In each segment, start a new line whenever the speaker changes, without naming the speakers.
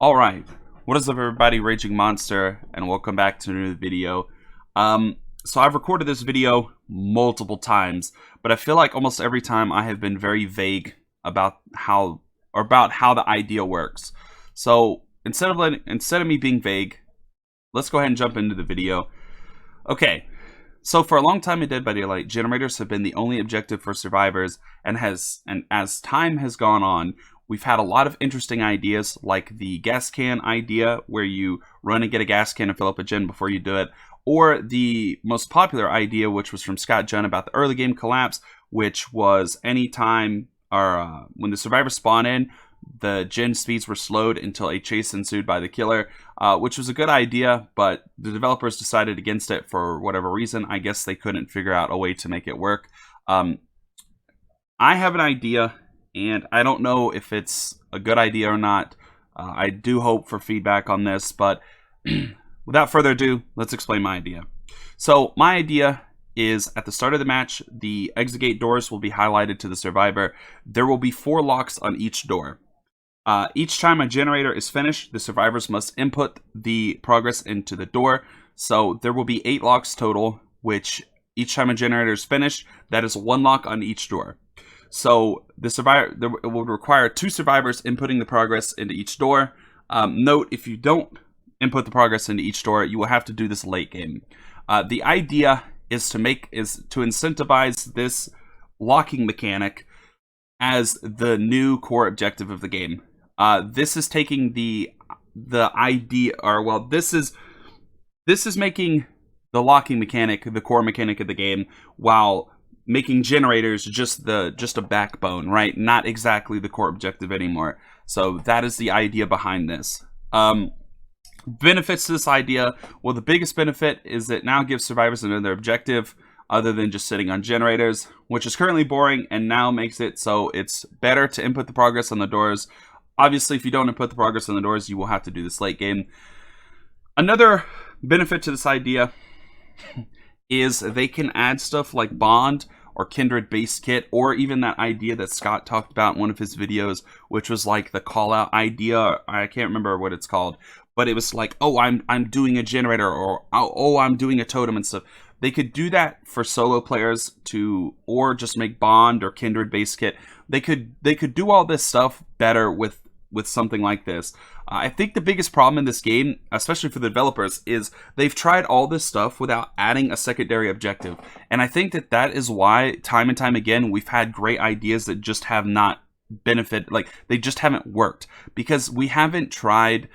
Alright, what is up everybody, Raging Monster, and welcome back to a new video. So I've recorded this video multiple times, but I feel like almost every time I have been very vague about how the idea works. So instead of me being vague, let's go ahead and jump into the video. Okay, so for a long time in Dead by Daylight, generators have been the only objective for survivors, and as time has gone on, we've had a lot of interesting ideas, like the gas can idea, where you run and get a gas can and fill up a gen before you do it, or the most popular idea, which was from Scott Junn about the early game collapse, which was anytime or when the survivors spawn in, the gen speeds were slowed until a chase ensued by the killer, which was a good idea, but the developers decided against it for whatever reason. I guess they couldn't figure out a way to make it work. I have an idea, and I don't know if it's a good idea or not. I do hope for feedback on this, but without further ado, let's explain my idea. So my idea is at the start of the match, the exit gate doors will be highlighted to the survivor. There will be 4 locks on each door. Each time a generator is finished, the survivors must input the progress into the door. So there will be 8 locks total, which each time a generator is finished, that is 1 lock on each door. So it will require 2 survivors inputting the progress into each door. Note, if you don't input the progress into each door, you will have to do this late game. The idea is to incentivize this locking mechanic as the new core objective of the game. This is taking the idea, this is making the locking mechanic the core mechanic of the game, while making generators just a backbone, right? Not exactly the core objective anymore. So that is the idea behind this. Benefits to this idea. Well, the biggest benefit is it now gives survivors another objective other than just sitting on generators, which is currently boring, and now makes it so it's better to input the progress on the doors. Obviously, if you don't input the progress on the doors, you will have to do this late game. Another benefit to this idea is they can add stuff like Bond or Kindred base kit, or even that idea that Scott talked about in one of his videos, which was like the call out idea. I can't remember what it's called, but it was like, oh, I'm doing a generator, or oh, I'm doing a totem and stuff. They could do that for solo players or just make Bond or Kindred base kit. They could do all this stuff better with something like this. I think the biggest problem in this game, especially for the developers, is they've tried all this stuff without adding a secondary objective. And I think that is why, time and time again, we've had great ideas that just have not they just haven't worked. Because we haven't tried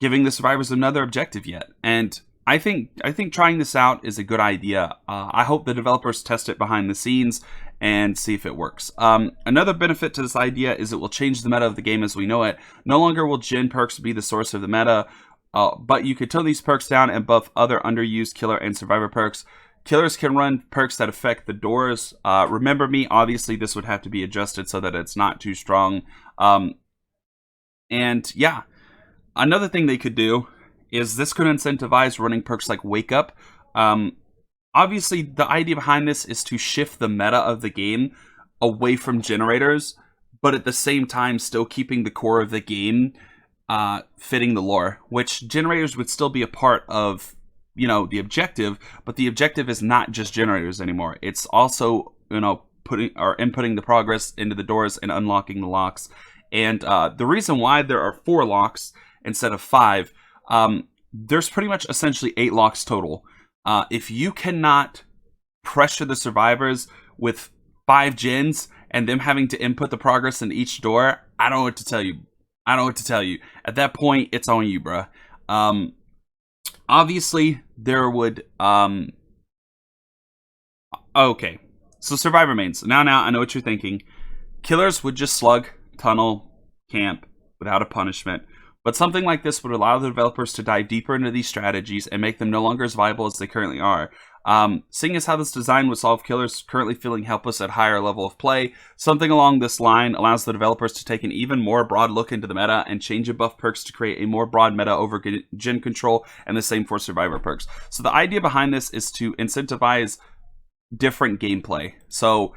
giving the survivors another objective yet. And I think trying this out is a good idea. I hope the developers test it behind the scenes and see if it works. Another benefit to this idea is it will change the meta of the game as we know it. No longer will gen perks be the source of the meta, but you could tone these perks down and buff other underused killer and survivor perks. Killers can run perks that affect the doors. Remember Me, obviously this would have to be adjusted so that it's not too strong. And yeah, another thing they could do is this could incentivize running perks like Wake Up. Obviously, the idea behind this is to shift the meta of the game away from generators, but at the same time still keeping the core of the game fitting the lore, which generators would still be a part of, the objective, but the objective is not just generators anymore. It's also, inputting the progress into the doors and unlocking the locks. And the reason why there are 4 locks instead of 5, there's pretty much essentially 8 locks total. If you cannot pressure the survivors with 5 gens and them having to input the progress in each door, I don't know what to tell you. At that point, it's on you, bruh. Obviously, there would... Okay, so survivor mains. Now, I know what you're thinking. Killers would just slug, tunnel, camp without a punishment. But something like this would allow the developers to dive deeper into these strategies and make them no longer as viable as they currently are. Seeing as how this design would solve killers currently feeling helpless at higher level of play, something along this line allows the developers to take an even more broad look into the meta and change and buff perks to create a more broad meta over gen control, and the same for survivor perks. So the idea behind this is to incentivize different gameplay. So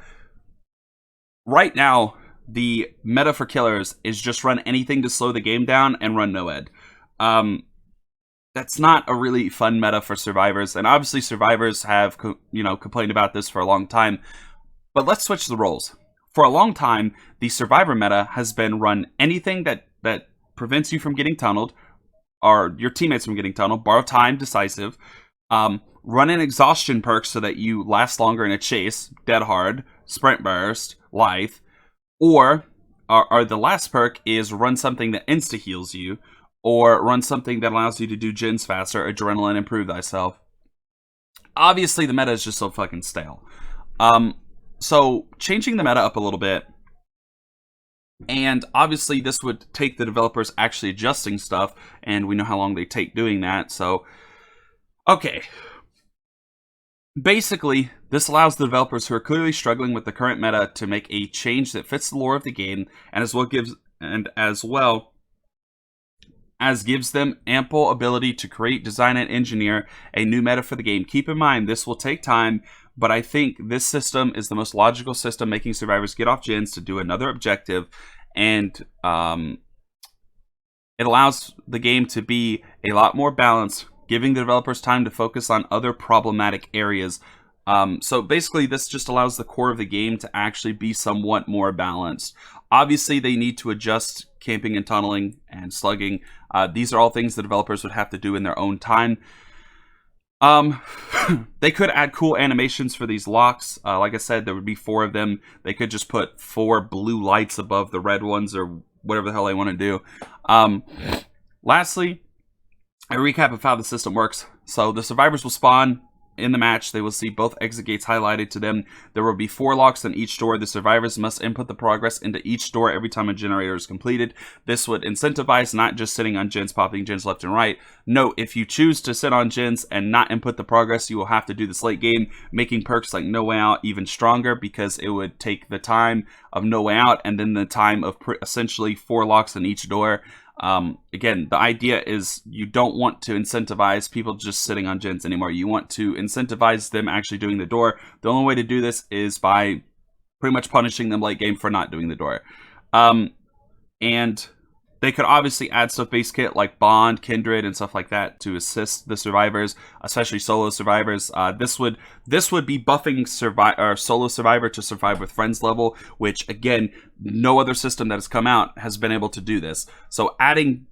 right now, the meta for killers is just run anything to slow the game down and run Noed. That's not a really fun meta for survivors, and obviously survivors have complained about this for a long time. But let's switch the roles. For a long time, the survivor meta has been run anything that prevents you from getting tunneled, or your teammates from getting tunneled, borrow time, decisive, run an exhaustion perk so that you last longer in a chase, dead hard, sprint burst, lithe, or the last perk is run something that insta heals you, or run something that allows you to do gens faster, adrenaline, improve thyself. Obviously, the meta is just so fucking stale. So changing the meta up a little bit, and obviously this would take the developers actually adjusting stuff, and we know how long they take doing that, so okay. Basically, this allows the developers who are clearly struggling with the current meta to make a change that fits the lore of the game, and as well gives them ample ability to create, design, and engineer a new meta for the game. Keep in mind, this will take time, but I think this system is the most logical system, making survivors get off gens to do another objective, and it allows the game to be a lot more balanced, giving the developers time to focus on other problematic areas. So basically, this just allows the core of the game to actually be somewhat more balanced. Obviously, they need to adjust camping and tunneling and slugging. These are all things the developers would have to do in their own time. They could add cool animations for these locks. Like I said, there would be 4 of them. They could just put 4 blue lights above the red ones, or whatever the hell they want to do. Lastly, a recap of how the system works. So the survivors will spawn in the match. They will see both exit gates highlighted to them. There will be 4 locks on each door. The survivors must input the progress into each door every time a generator is completed. This would incentivize not just sitting on gens, popping gens left and right. Note, if you choose to sit on gens and not input the progress, you will have to do this late game, making perks like No Way Out even stronger, because it would take the time of No Way Out and then the time of essentially 4 locks on each door. Again, the idea is you don't want to incentivize people just sitting on gens anymore. You want to incentivize them actually doing the door. The only way to do this is by pretty much punishing them late game for not doing the door. And they could obviously add stuff base kit like Bond, Kindred, and stuff like that to assist the survivors, especially solo survivors. This would be buffing solo survivor to survive with friends level, which again, no other system that has come out has been able to do this. So adding,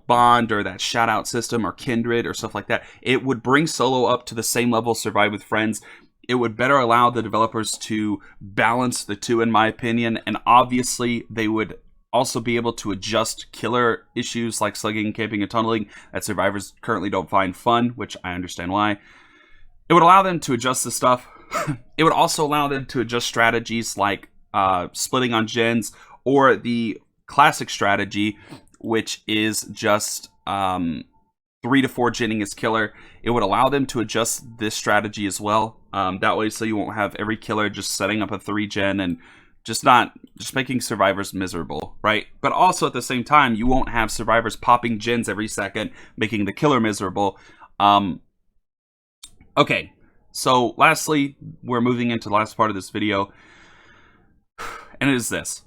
Bond or that shout out system or Kindred or stuff like that, it would bring solo up to the same level survive with friends. It would better allow the developers to balance the two, in my opinion, and obviously they would also be able to adjust killer issues like slugging, camping, and tunneling that survivors currently don't find fun, which I understand why. It would allow them to adjust the stuff. It would also allow them to adjust strategies like splitting on gens, or the classic strategy, which is just 3 to 4 genning as killer. It would allow them to adjust this strategy as well. That way, so you won't have every killer just setting up a 3 gen and just making survivors miserable, right? But also at the same time, you won't have survivors popping gens every second, making the killer miserable. Okay, so lastly, we're moving into the last part of this video, and it is this.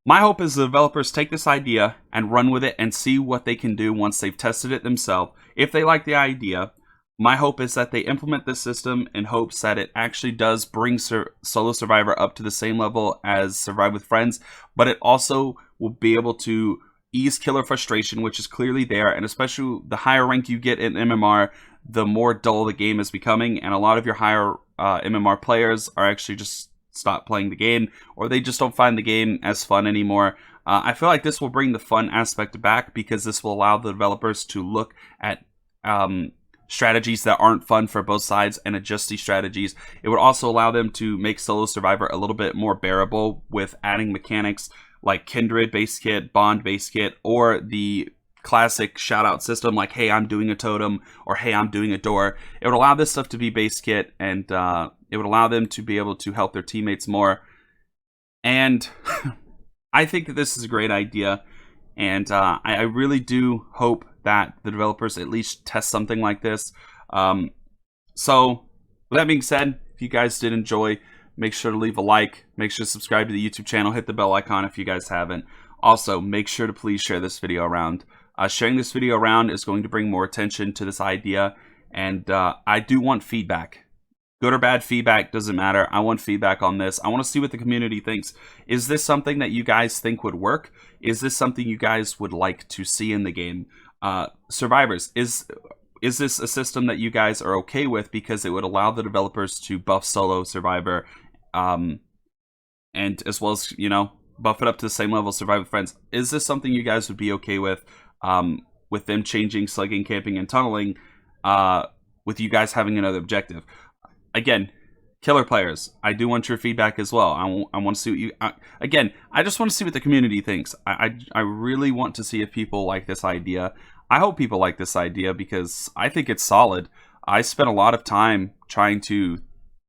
My hope is the developers take this idea and run with it and see what they can do once they've tested it themselves. If they like the idea, my hope is that they implement this system in hopes that it actually does bring Solo Survivor up to the same level as Survive with Friends, but it also will be able to ease killer frustration, which is clearly there, and especially the higher rank you get in MMR, the more dull the game is becoming, and a lot of your higher MMR players are actually just stop playing the game, or they just don't find the game as fun anymore. I feel like this will bring the fun aspect back, because this will allow the developers to look at strategies that aren't fun for both sides and adjust these strategies. It would also allow them to make Solo Survivor a little bit more bearable with adding mechanics like Kindred base kit, Bond base kit, or the classic shout out system like, hey, I'm doing a totem, or hey, I'm doing a door. It would allow this stuff to be base kit, and it would allow them to be able to help their teammates more. And I think that this is a great idea, and I really do hope that the developers at least test something like this. So with that being said, if you guys did enjoy, Make sure to leave a like. Make sure to subscribe to the YouTube channel. Hit the bell icon if you guys haven't. Also, make sure to please share this video around. Sharing this video around is going to bring more attention to this idea, and I do want feedback. Good or bad feedback, doesn't matter. I want feedback on this. I want to see what the community thinks. Is this something that you guys think would work? Is this something you guys would like to see in the game? Survivors, is this a system that you guys are okay with because it would allow the developers to buff solo Survivor, and as well as, you know, buff it up to the same level as Survive with Friends? Is this something you guys would be okay with them changing slugging, camping, and tunneling, with you guys having another objective? Again, killer players, I do want your feedback as well. I want to see what you... again, I just want to see what the community thinks. I really want to see if people like this idea. I hope people like this idea because I think it's solid. I spent a lot of time trying to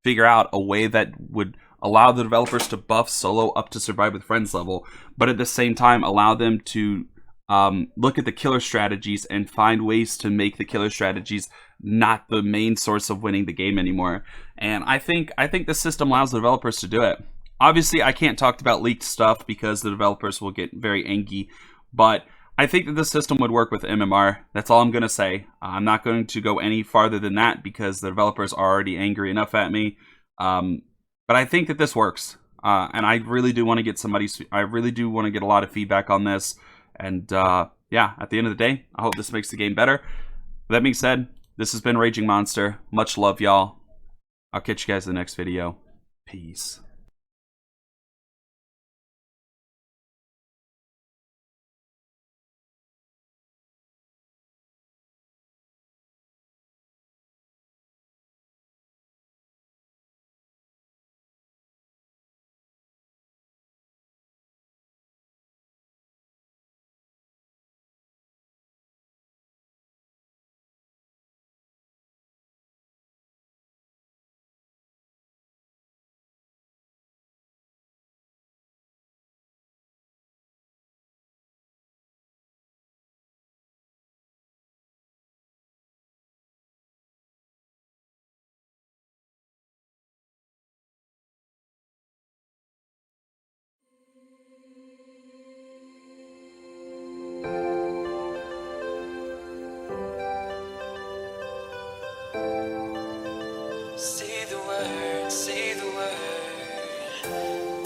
figure out a way that would allow the developers to buff solo up to Survive with Friends level, but at the same time allow them to look at the killer strategies and find ways to make the killer strategies not the main source of winning the game anymore. And I think the system allows the developers to do it. Obviously, I can't talk about leaked stuff because the developers will get very angry, but I think that the system would work with MMR. That's all I'm going to say. I'm not going to go any farther than that because the developers are already angry enough at me. But I think that this works. And I really do want to get a lot of feedback on this. And yeah, at the end of the day, I hope this makes the game better. With that being said, this has been Raging Monster. Much love, y'all. I'll catch you guys in the next video. Peace.
Say the word, say the word.